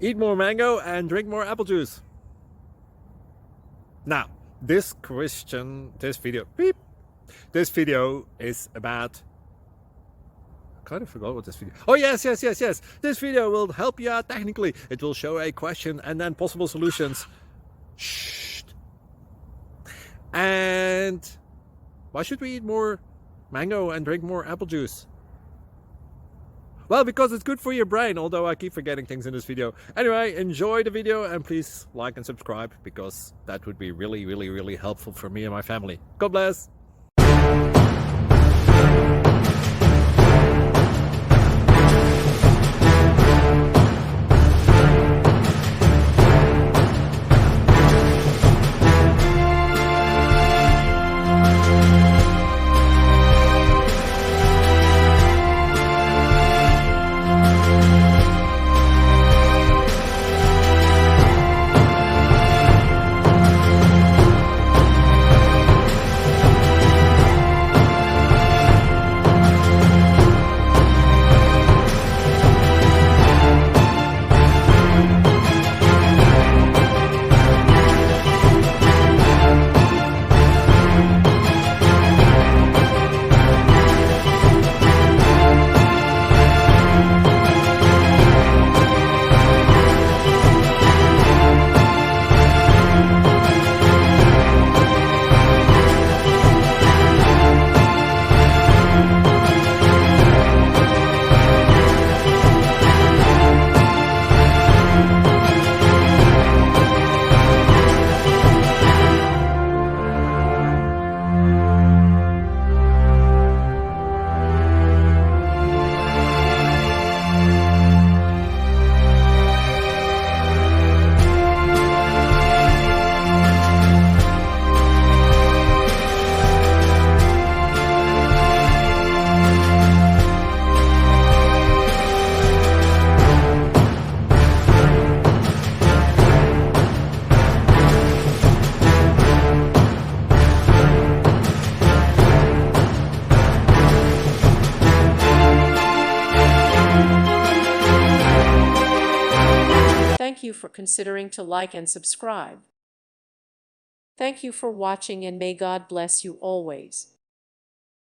Eat more mango and drink more apple juice. Now, this video is about, I kind of forgot what this video. Oh, yes. This video will help you out technically. It will show a question and then possible solutions. Shh. And why should we eat more mango and drink more apple juice? Well, because it's good for your brain, although I keep forgetting things in this video. Anyway, enjoy the video and please like and subscribe, because that would be really helpful for me and my family. God bless. Thank you for considering to like and subscribe. Thank you for watching, and may God bless you always.